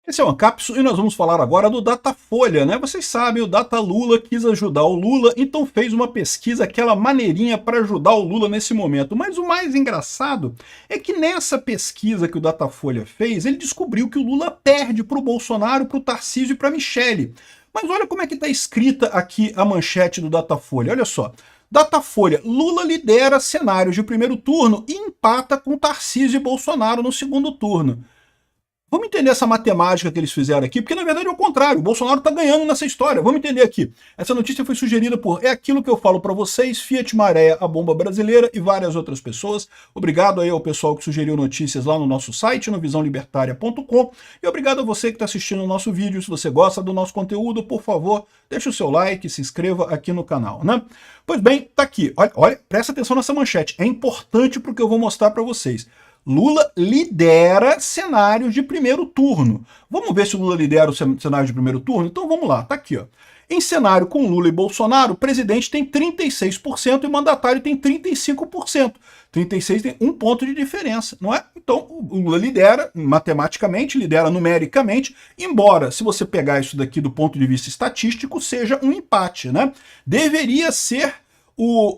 Esse é o Ancapsu e nós vamos falar agora do Datafolha, né? Vocês sabem, o Datalula quis ajudar o Lula, então fez uma pesquisa, aquela maneirinha para ajudar o Lula nesse momento. Mas o mais engraçado é que nessa pesquisa que o Datafolha fez, ele descobriu que o Lula perde para o Bolsonaro, para o Tarcísio e para a Michele. Mas olha como é que está escrita aqui a manchete do Datafolha, olha só. Datafolha, Lula lidera cenários de primeiro turno e empata com Tarcísio e Bolsonaro no segundo turno. Vamos entender essa matemática que eles fizeram aqui, porque na verdade é o contrário, o Bolsonaro está ganhando nessa história. Vamos entender aqui. Essa notícia foi sugerida por É Aquilo Que Eu Falo Para Vocês, Fiat Maré, A Bomba Brasileira e várias outras pessoas. Obrigado aí ao pessoal que sugeriu notícias lá no nosso site, no visãolibertaria.com. E obrigado a você que está assistindo o nosso vídeo. Se você gosta do nosso conteúdo, por favor, deixe o seu like, se inscreva aqui no canal, né? Pois bem, tá aqui. Olha, presta atenção nessa manchete. É importante porque eu vou mostrar para vocês. Lula lidera cenários de primeiro turno. Vamos ver se o Lula lidera o cenário de primeiro turno? Então vamos lá, tá aqui, ó. Em cenário com Lula e Bolsonaro, o presidente tem 36% e o mandatário tem 35%. 36% tem um ponto de diferença, não é? Então o Lula lidera matematicamente, lidera numericamente, embora, se você pegar isso daqui do ponto de vista estatístico, seja um empate, né? Deveria ser o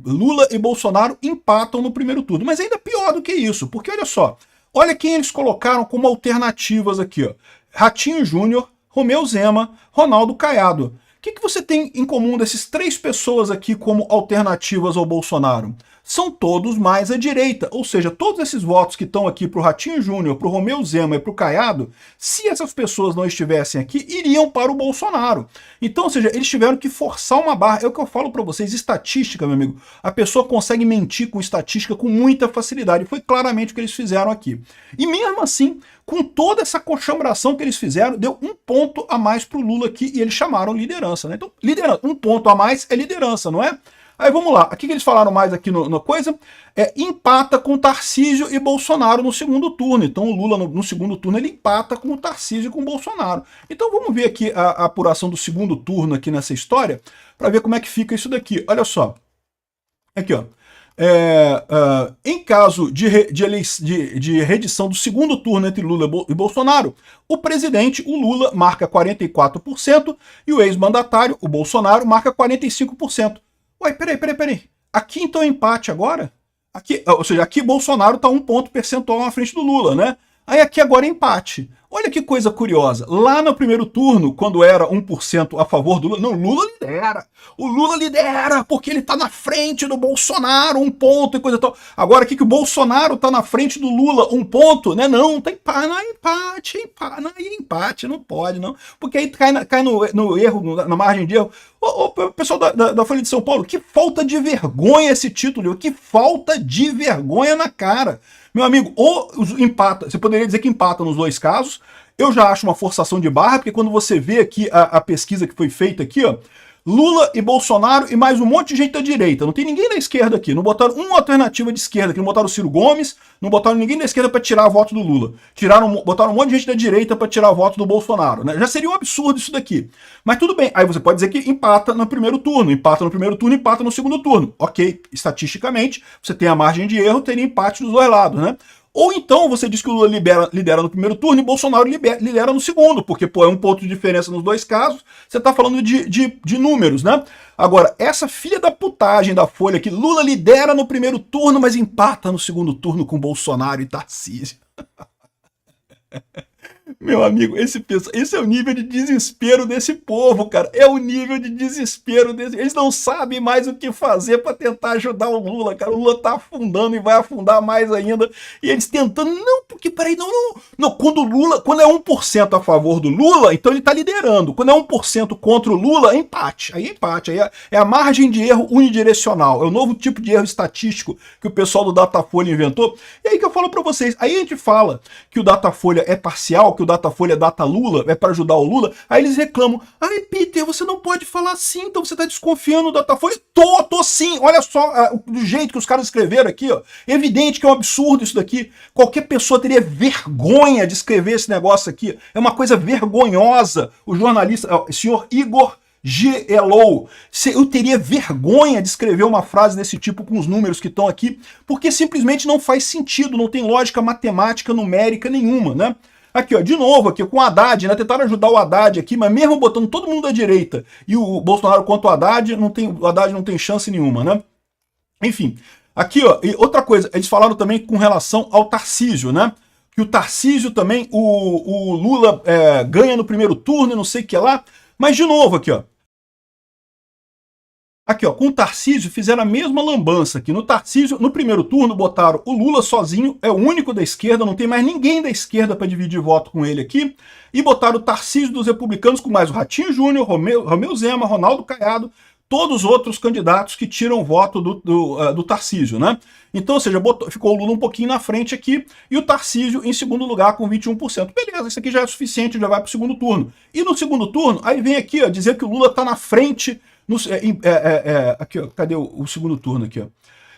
Lula e Bolsonaro empatam no primeiro turno. Mas ainda pior do que isso, porque olha só, olha quem eles colocaram como alternativas aqui, ó. Ratinho Júnior, Romeu Zema, Ronaldo Caiado. O que você tem em comum dessas três pessoas aqui como alternativas ao Bolsonaro? São todos mais à direita, ou seja, todos esses votos que estão aqui para o Ratinho Júnior, para o Romeu Zema e para o Caiado, se essas pessoas não estivessem aqui, iriam para o Bolsonaro. Então, ou seja, eles tiveram que forçar uma barra. É o que eu falo para vocês, estatística, meu amigo. A pessoa consegue mentir com estatística com muita facilidade. Foi claramente o que eles fizeram aqui. E mesmo assim, com toda essa coxambração que eles fizeram, deu um ponto a mais para o Lula aqui e eles chamaram liderança, né? Então, liderança, um ponto a mais é liderança, não é? Aí vamos lá, o que eles falaram mais aqui na coisa? Empata com Tarcísio e Bolsonaro no segundo turno. Então o Lula no segundo turno ele empata com o Tarcísio e com o Bolsonaro. Então vamos ver aqui a apuração do segundo turno aqui nessa história, para ver como é que fica isso daqui. Olha só, aqui ó. Em caso de reedição do segundo turno entre Lula e Bolsonaro, o presidente, o Lula, marca 44% e o ex-mandatário, o Bolsonaro, marca 45%. Ué, peraí. Aqui então é empate agora? Aqui, ou seja, aqui Bolsonaro está 1 ponto percentual na frente do Lula, né? Aí aqui agora é empate. Olha que coisa curiosa. Lá no primeiro turno, quando era 1% a favor do Lula, não, Lula lidera. O Lula lidera porque ele está na frente do Bolsonaro, 1 ponto e coisa tal. Agora aqui que o Bolsonaro está na frente do Lula, 1 ponto, né? Não, tem empate, não pode, não. Porque aí cai no erro, na margem de erro. Ô, pessoal da Folha de São Paulo, que falta de vergonha esse título, que falta de vergonha na cara. Meu amigo, ou empata, você poderia dizer que empata nos dois casos, eu já acho uma forçação de barra, porque quando você vê aqui a pesquisa que foi feita aqui, ó, Lula e Bolsonaro e mais um monte de gente da direita. Não tem ninguém da esquerda aqui. Não botaram uma alternativa de esquerda aqui. Não botaram o Ciro Gomes, não botaram ninguém da esquerda para tirar o voto do Lula. Botaram um monte de gente da direita para tirar o voto do Bolsonaro, né? Já seria um absurdo isso daqui. Mas tudo bem. Aí você pode dizer que empata no primeiro turno. Empata no primeiro turno, empata no segundo turno. Ok. Estatisticamente, você tem a margem de erro, teria empate dos dois lados, né? Ou então você diz que o Lula lidera no primeiro turno e o Bolsonaro lidera no segundo, porque pô, é 1 ponto de diferença nos dois casos, você está falando de números, né? Agora, essa filha da putagem da Folha que Lula lidera no primeiro turno, mas empata no segundo turno com Bolsonaro e Tarcísio. Meu amigo, esse é o nível de desespero desse povo, cara. É o nível de desespero desse... Eles não sabem mais o que fazer para tentar ajudar o Lula, cara. O Lula tá afundando e vai afundar mais ainda. E eles tentando... Não, porque peraí, não. Quando é 1% a favor do Lula, então ele tá liderando. Quando é 1% contra o Lula, é empate. Aí é empate. Aí é a margem de erro unidirecional. É o novo tipo de erro estatístico que o pessoal do Datafolha inventou. E aí que eu falo para vocês. Aí a gente fala que o Datafolha é parcial, que o Datafolha data Lula, é para ajudar o Lula, aí eles reclamam, ai Peter, você não pode falar assim, então você tá desconfiando do Datafolha. Tô sim, olha só do jeito que os caras escreveram aqui, ó. É evidente que é um absurdo isso daqui, qualquer pessoa teria vergonha de escrever esse negócio aqui, é uma coisa vergonhosa. O jornalista, o senhor Igor Gelou, eu teria vergonha de escrever uma frase desse tipo com os números que estão aqui, porque simplesmente não faz sentido, não tem lógica matemática, numérica nenhuma, né? Aqui, ó, de novo, aqui com o Haddad, né? Tentaram ajudar o Haddad aqui, mas mesmo botando todo mundo da direita e o Bolsonaro contra o Haddad não tem chance nenhuma, né? Enfim, aqui, ó, e outra coisa, eles falaram também com relação ao Tarcísio, né? Que o Tarcísio também, o Lula ganha no primeiro turno, não sei o que lá. Mas, de novo, aqui, ó. Aqui, ó, com o Tarcísio fizeram a mesma lambança aqui. No Tarcísio, no primeiro turno, botaram o Lula sozinho, é o único da esquerda, não tem mais ninguém da esquerda para dividir voto com ele aqui. E botaram o Tarcísio dos republicanos com mais o Ratinho Júnior, Romeu Zema, Ronaldo Caiado, todos os outros candidatos que tiram voto do Tarcísio, né? Então, ou seja, ficou o Lula um pouquinho na frente aqui e o Tarcísio em segundo lugar com 21%. Beleza, isso aqui já é suficiente, já vai para o segundo turno. E no segundo turno, aí vem aqui, ó, dizer que o Lula está na frente. Aqui, ó, cadê o segundo turno aqui, ó?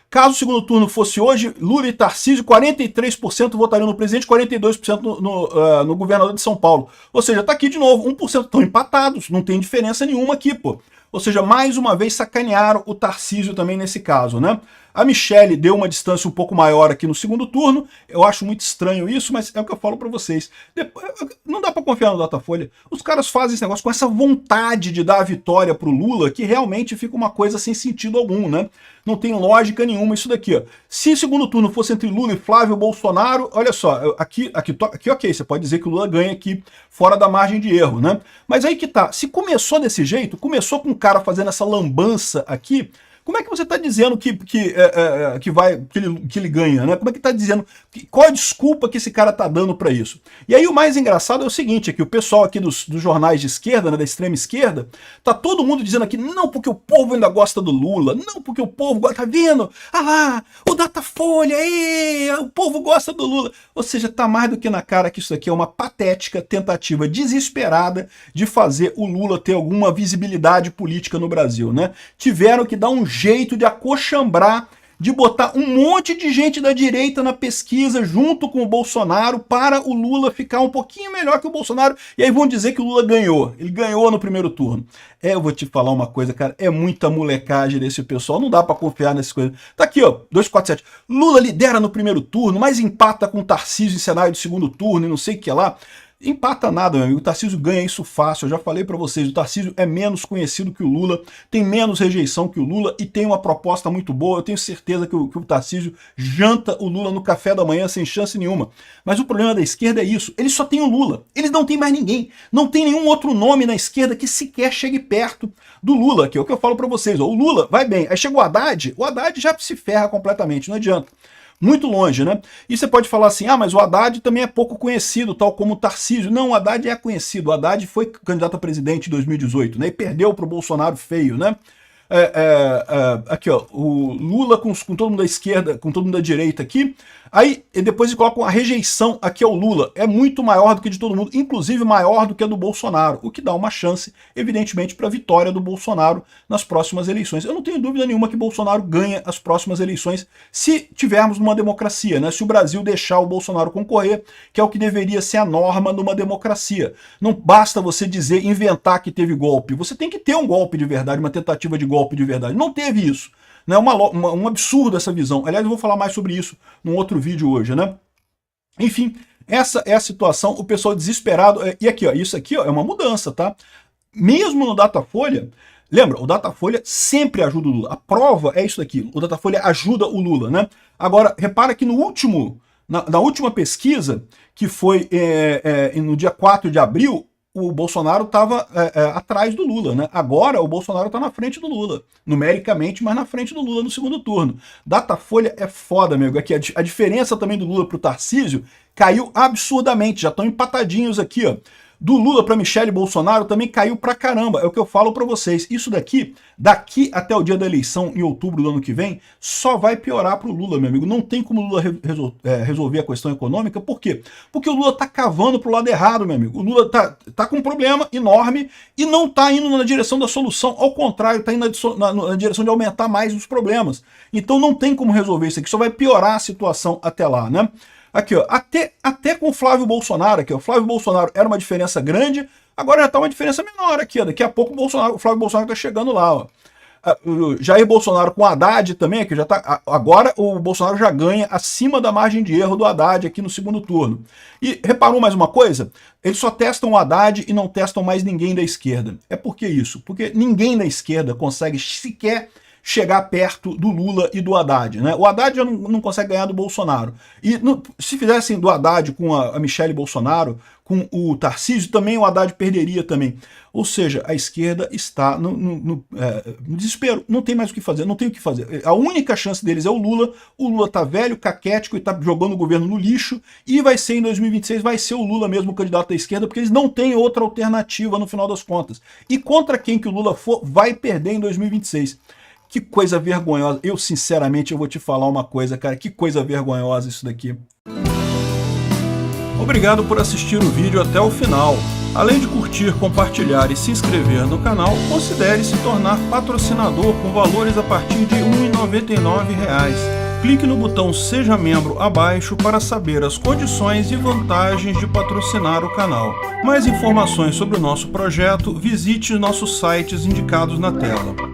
Caso o segundo turno fosse hoje, Lula e Tarcísio, 43% votariam no presidente, 42% no governador de São Paulo. Ou seja, tá aqui de novo, 1% estão empatados, não tem diferença nenhuma aqui, pô. Ou seja, mais uma vez sacanearam o Tarcísio também nesse caso, né? A Michelle deu uma distância um pouco maior aqui no segundo turno. Eu acho muito estranho isso, mas é o que eu falo para vocês. Não dá para confiar no Datafolha. Os caras fazem esse negócio com essa vontade de dar a vitória pro Lula, que realmente fica uma coisa sem sentido algum, né? Não tem lógica nenhuma isso daqui, ó. Se o segundo turno fosse entre Lula e Flávio Bolsonaro, olha só, aqui ok, você pode dizer que o Lula ganha aqui fora da margem de erro, né? Mas aí que tá, se começou desse jeito, começou com o cara fazendo essa lambança aqui, como é que você está dizendo que ele ganha, né? Como é que está dizendo? Qual a desculpa que esse cara está dando para isso? E aí o mais engraçado é o seguinte, é que o pessoal aqui dos jornais de esquerda, né, da extrema esquerda, tá todo mundo dizendo aqui, não porque o povo ainda gosta do Lula, não porque o povo gosta, tá vendo? Ah lá, o Datafolha, o povo gosta do Lula. Ou seja, tá mais do que na cara que isso aqui é uma patética tentativa desesperada de fazer o Lula ter alguma visibilidade política no Brasil, né? Tiveram que dar um jeito de acochambrar, de botar um monte de gente da direita na pesquisa junto com o Bolsonaro para o Lula ficar um pouquinho melhor que o Bolsonaro, e aí vão dizer que o Lula ganhou. Ele ganhou no primeiro turno. Eu vou te falar uma coisa, cara, é muita molecagem desse pessoal, não dá para confiar nessas coisas. Tá aqui, ó, 247. Lula lidera no primeiro turno, mas empata com o Tarcísio em cenário de segundo turno e não sei o que lá. Empata nada, meu amigo. O Tarcísio ganha isso fácil. Eu já falei para vocês, o Tarcísio é menos conhecido que o Lula, tem menos rejeição que o Lula e tem uma proposta muito boa. Eu tenho certeza que o Tarcísio janta o Lula no café da manhã sem chance nenhuma. Mas o problema da esquerda é isso. Eles só têm o Lula. Eles não têm mais ninguém. Não tem nenhum outro nome na esquerda que sequer chegue perto do Lula, que é o que eu falo para vocês. Ó, o Lula vai bem. Aí chega o Haddad já se ferra completamente. Não adianta. Muito longe, né? E você pode falar assim, mas o Haddad também é pouco conhecido, tal como o Tarcísio. Não, o Haddad é conhecido. O Haddad foi candidato a presidente em 2018, né? E perdeu para o Bolsonaro feio, né? Aqui, ó, o Lula com todo mundo da esquerda, com todo mundo da direita aqui. Aí depois eles colocam a rejeição aqui ao Lula. É muito maior do que de todo mundo, inclusive maior do que a do Bolsonaro, o que dá uma chance, evidentemente, para a vitória do Bolsonaro nas próximas eleições. Eu não tenho dúvida nenhuma que Bolsonaro ganha as próximas eleições se tivermos uma democracia, né? Se o Brasil deixar o Bolsonaro concorrer, que é o que deveria ser a norma numa democracia. Não basta você dizer, inventar que teve golpe. Você tem que ter um golpe de verdade, uma tentativa de golpe de verdade. Não teve isso. É um absurdo essa visão. Aliás, eu vou falar mais sobre isso num outro vídeo hoje, né? Enfim, essa é a situação, o pessoal desesperado. E aqui, ó, isso aqui ó, é uma mudança, tá? Mesmo no Datafolha, lembra, o Datafolha sempre ajuda o Lula. A prova é isso daqui, o Datafolha ajuda o Lula, né? Agora, repara que na última pesquisa, que foi no dia 4 de abril, o Bolsonaro estava atrás do Lula, né? Agora o Bolsonaro está na frente do Lula, numericamente, mas na frente do Lula no segundo turno. Datafolha é foda, amigo. Aqui a diferença também do Lula para o Tarcísio caiu absurdamente, já estão empatadinhos aqui, ó. Do Lula para Michelle Bolsonaro também caiu pra caramba, é o que eu falo para vocês. Isso daqui até o dia da eleição, em outubro do ano que vem, só vai piorar pro Lula, meu amigo. Não tem como o Lula resolver a questão econômica, por quê? Porque o Lula tá cavando pro lado errado, meu amigo. O Lula tá com um problema enorme e não tá indo na direção da solução, ao contrário, tá indo na direção de aumentar mais os problemas. Então não tem como resolver isso aqui, só vai piorar a situação até lá, né? Aqui, ó, até com o Flávio Bolsonaro, aqui, ó, o Flávio Bolsonaro era uma diferença grande, agora já está uma diferença menor aqui, ó, daqui a pouco o Flávio Bolsonaro está chegando lá, ó. o Jair Bolsonaro com o Haddad também, que já tá, agora o Bolsonaro já ganha acima da margem de erro do Haddad aqui no segundo turno. E reparou mais uma coisa? Eles só testam o Haddad e não testam mais ninguém da esquerda. É por que isso? Porque ninguém da esquerda consegue sequer chegar perto do Lula e do Haddad, né? O Haddad já não consegue ganhar do Bolsonaro. E se fizessem do Haddad com a Michelle Bolsonaro, com o Tarcísio, também o Haddad perderia também. Ou seja, a esquerda está no desespero, não tem mais o que fazer, não tem o que fazer. A única chance deles é o Lula tá velho, caquético e tá jogando o governo no lixo, e vai ser em 2026, vai ser o Lula mesmo o candidato da esquerda, porque eles não têm outra alternativa no final das contas. E contra quem que o Lula for, vai perder em 2026. Que coisa vergonhosa. Eu, sinceramente, eu vou te falar uma coisa, cara. Que coisa vergonhosa isso daqui. Obrigado por assistir o vídeo até o final. Além de curtir, compartilhar e se inscrever no canal, considere se tornar patrocinador com valores a partir de R$ 1,99. Clique no botão Seja Membro abaixo para saber as condições e vantagens de patrocinar o canal. Mais informações sobre o nosso projeto, visite nossos sites indicados na tela.